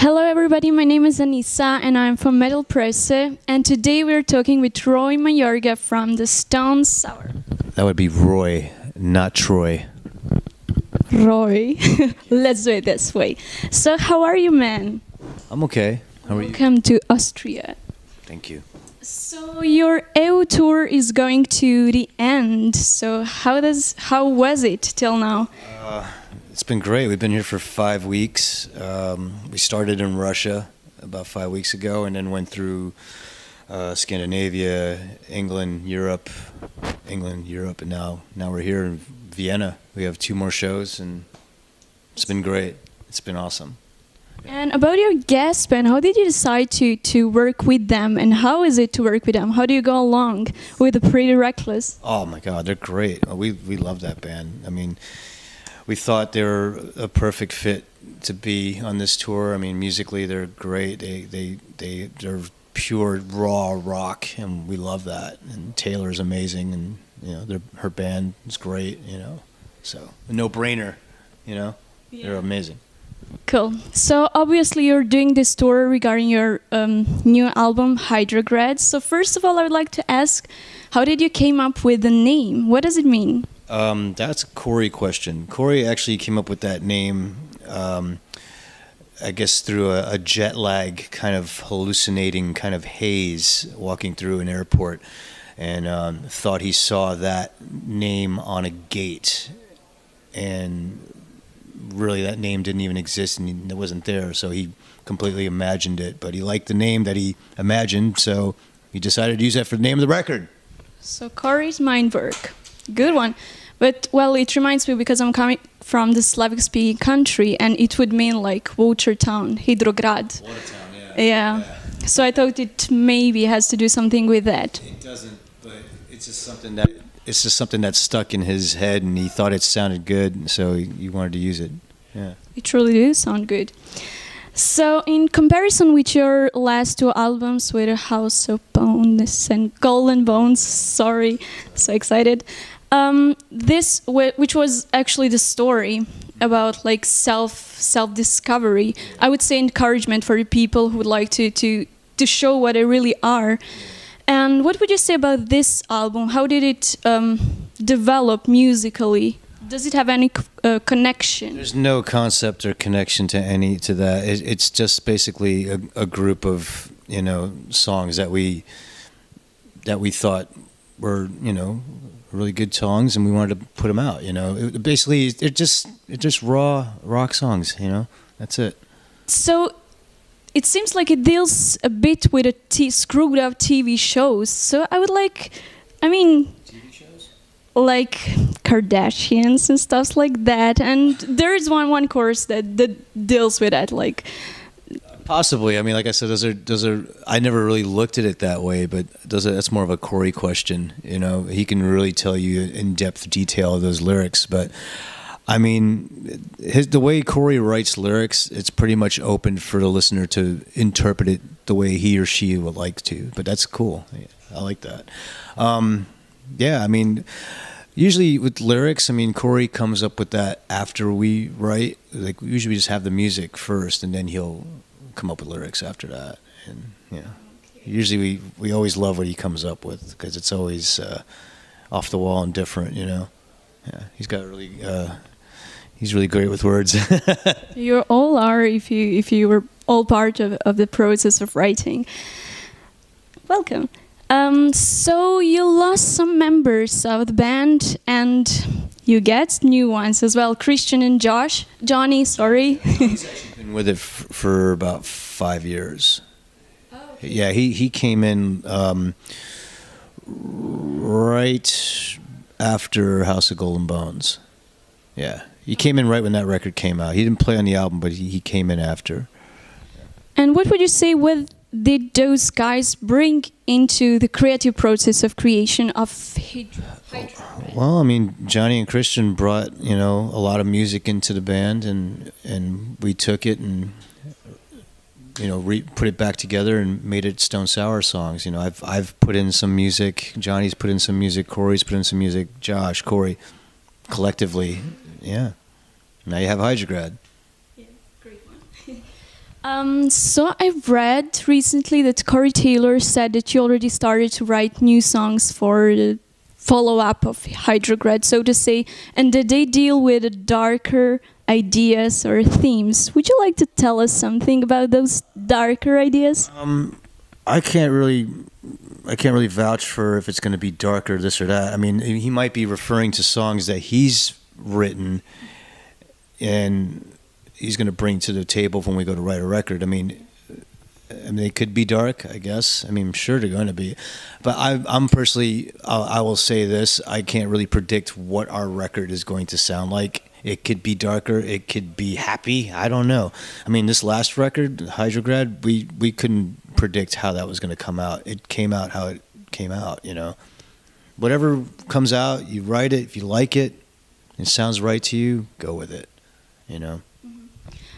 Hello everybody, my name is Anisa and I'm from Metal Presse, and today we're talking with Roy Mayorga from the Stone Sour. That would be Roy, not Troy. Roy, let's do it this way. So how are you, man? I'm okay. How are you? Welcome to Austria. Thank you. So your EU tour is going to the end. So how was it till now? It's been great. We've been here for 5 weeks. We started in Russia about 5 weeks ago, and then went through Scandinavia, England, Europe, and now we're here in Vienna. We have 2 more shows, and it's been great. It's been awesome. And about your guest band, how did you decide to work with them, and how is it to work with them? How do you go along with the Pretty Reckless? Oh my God, they're great. We love that band. I mean, we thought they were a perfect fit to be on this tour. I mean, musically they're great. They're pure raw rock, and we love that. And Taylor's amazing, and her band is great. So a no-brainer. Yeah. They're amazing. Cool. So obviously you're doing this tour regarding your new album Hydrograd. So first of all, I would like to ask, how did you came up with the name? What does it mean? That's a Corey question. Corey actually came up with that name, I guess, through a jet lag kind of hallucinating kind of haze walking through an airport, and thought he saw that name on a gate, and really that name didn't even exist and it wasn't there, so he completely imagined it, but he liked the name that he imagined, so he decided to use that for the name of the record. So Corey's mind work. Good one. But, well, it reminds me, because I'm coming from the Slavic-speaking country, and it would mean like water town, Hydrograd. Water town, yeah. So I thought it maybe has to do something with that. It doesn't, but it's just something that stuck in his head, and he thought it sounded good, so he wanted to use it. Yeah. It truly does sound good. So in comparison with your last 2 albums, with House of Bones and Golden Bones, sorry, so excited. This, which was actually the story about like self-discovery, I would say encouragement for the people who would like to show what they really are. And what would you say about this album? How did it develop musically? Does it have any connection? There's no concept or connection to that. It's just basically a group of songs that we thought were really good songs, and we wanted to put them out. Basically they're just raw rock songs. That's it. So it seems like it deals a bit with screwed up TV shows. So I would like, TV shows? Like Kardashians and stuff like that. And there is one course that deals with that, like. Possibly. I mean, like I said, those are. I never really looked at it that way, but that's more of a Corey question. He can really tell you in depth detail of those lyrics. But I mean, the way Corey writes lyrics, it's pretty much open for the listener to interpret it the way he or she would like to. But that's cool. I like that. Yeah, I mean, usually with lyrics, I mean, Corey comes up with that after we write. Like, usually we just have the music first, and then he'll come up with lyrics after that. And usually we always love what he comes up with, because it's always off the wall and different. He's got really he's really great with words. You all are, if you were all part of the process of writing. Welcome. So you lost some members of the band, and you get new ones as well. Christian and Johnny, sorry. He's actually been with it for about 5 years. Oh, okay. Yeah, he came in right after House of Golden Bones. Yeah, he came in right when that record came out. He didn't play on the album, but he came in after. And what would you say, what did those guys bring into the creative process of creation of Hydrograd? Well, I mean, Johnny and Christian brought a lot of music into the band, and we took it and put it back together and made it Stone Sour songs. I've put in some music, Johnny's put in some music, Corey's put in some music, Josh, Corey, collectively, yeah. Now you have Hydrograd. Yeah, great one. So I've read recently that Corey Taylor said that you already started to write new songs for the follow-up of Hydrograd, so to say, and that they deal with darker ideas or themes. Would you like to tell us something about those darker ideas? I can't really vouch for if it's going to be darker, this or that. I mean, he might be referring to songs that he's written and he's going to bring to the table when we go to write a record. I mean, they could be dark, I guess. I mean, I'm sure they're going to be. But I'm personally, I will say this, I can't really predict what our record is going to sound like. It could be darker. It could be happy. I don't know. I mean, this last record, Hydrograd, we couldn't predict how that was going to come out. It came out how it came out, you know. Whatever comes out, you write it. If you like it, it sounds right to you, go with it, you know.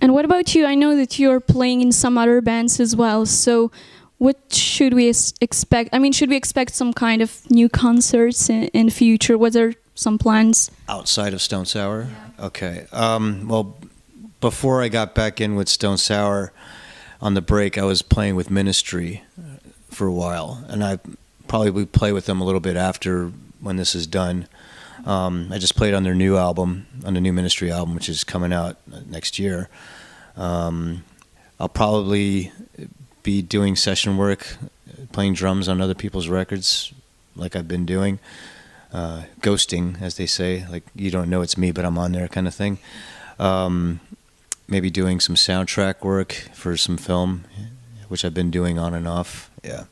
And what about you? I know that you're playing in some other bands as well. So what should we expect? I mean, should we expect some kind of new concerts in the future? What are some plans? Outside of Stone Sour? Yeah. Okay. Well, before I got back in with Stone Sour, on the break, I was playing with Ministry for a while. And I probably will play with them a little bit after when this is done. I just played on their new album, on the new Ministry album, which is coming out next year. I'll probably be doing session work, playing drums on other people's records, like I've been doing. Ghosting, as they say, like you don't know it's me, but I'm on there kind of thing. Maybe doing some soundtrack work for some film, which I've been doing on and off. Yeah.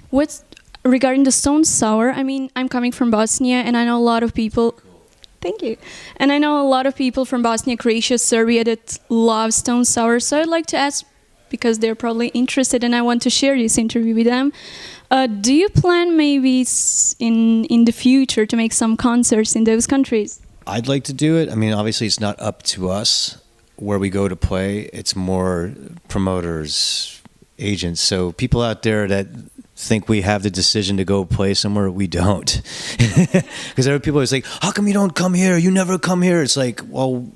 What's regarding the Stone Sour? I mean, I'm coming from Bosnia, and I know a lot of people. Cool. Thank you. And I know a lot of people from Bosnia, Croatia, Serbia that love Stone Sour. So I'd like to ask, because they're probably interested, and I want to share this interview with them. Do you plan maybe in the future to make some concerts in those countries? I'd like to do it. I mean, obviously, it's not up to us where we go to play. It's more promoters, agents. So people out there that think we have the decision to go play somewhere, we don't. Because there are people who say, how come you don't come here? You never come here. It's like, well,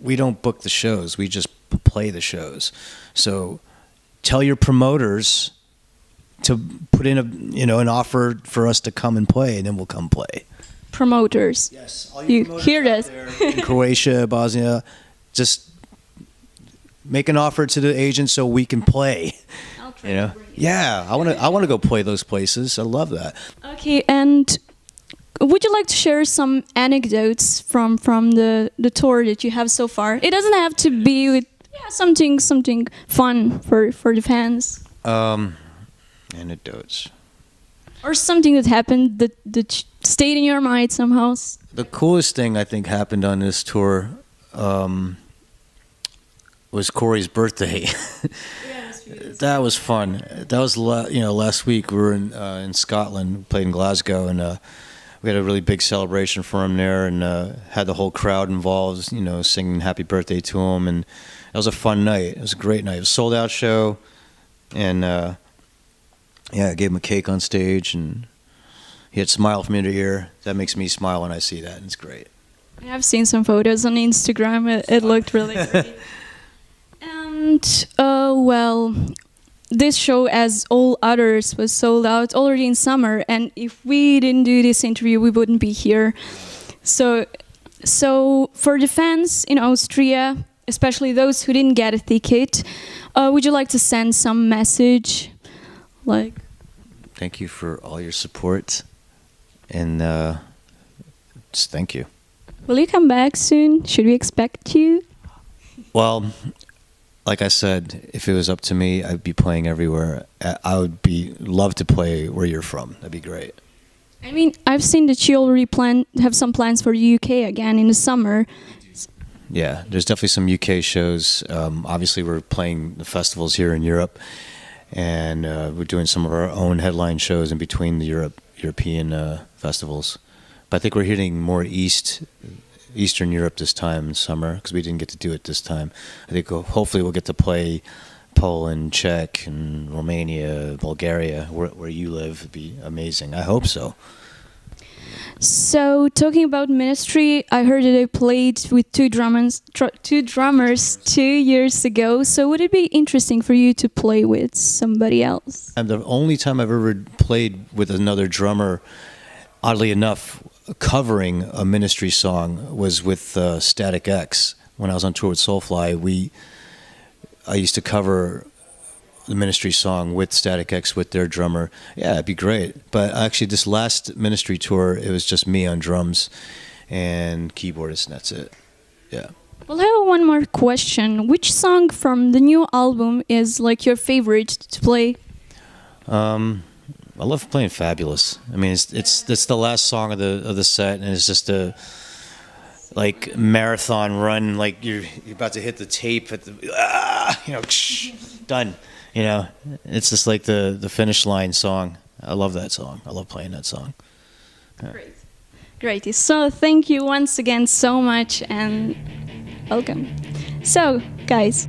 we don't book the shows. We just play the shows. So tell your promoters to put in an offer for us to come and play, and then we'll come play. Promoters. Yes. All you hear this. In Croatia, Bosnia, just make an offer to the agent so we can play. I'll try you know? Yeah, I want to go play those places. I love that. Okay, and would you like to share some anecdotes from the tour that you have so far? It doesn't have to be with something fun for the fans. Anecdotes. Or something that happened that stayed in your mind somehow. The coolest thing I think happened on this tour was Corey's birthday. That was fun. That was last week we were in Scotland, played in Glasgow, and we had a really big celebration for him there, and had the whole crowd involved, singing happy birthday to him, and it was a fun night. It was a great night. It was a sold-out show, and I gave him a cake on stage, and he had smile from ear to ear. That makes me smile when I see that, and it's great. I've seen some photos on Instagram. It looked really great. And, well, this show, as all others, was sold out already in summer, and if we didn't do this interview, we wouldn't be here. So for the fans in Austria, especially those who didn't get a ticket, would you like to send some message? Thank you for all your support, and just thank you. Will you come back soon? Should we expect you? Well, like I said, if it was up to me, I'd be playing everywhere. I would love to play where you're from. That'd be great. I mean, I've seen that you already have some plans for the UK again in the summer. Yeah, there's definitely some UK shows. Obviously, we're playing the festivals here in Europe, and we're doing some of our own headline shows in between the European festivals. But I think we're hitting more Eastern Europe this time in summer, because we didn't get to do it this time. I think hopefully we'll get to play Poland, Czech, and Romania, Bulgaria, where you live. It'd be amazing. I hope so. So, talking about ministry, I heard that I played with two drummers 2 years ago. So, would it be interesting for you to play with somebody else? And the only time I've ever played with another drummer, oddly enough, covering a ministry song was with Static X. When I was on tour with Soulfly, I used to cover the ministry song with Static X with their drummer. Yeah, it'd be great. But actually, this last ministry tour, it was just me on drums and keyboardist, and that's it. Yeah. Well, I have one more question. Which song from the new album is like your favorite to play? I love playing Fabulous. I mean, it's the last song of the set, and it's just a like marathon run. Like you're about to hit the tape at the done. You know, it's just like the finish line song. I love that song. I love playing that song. Yeah. Great. So thank you once again so much and welcome. So, guys.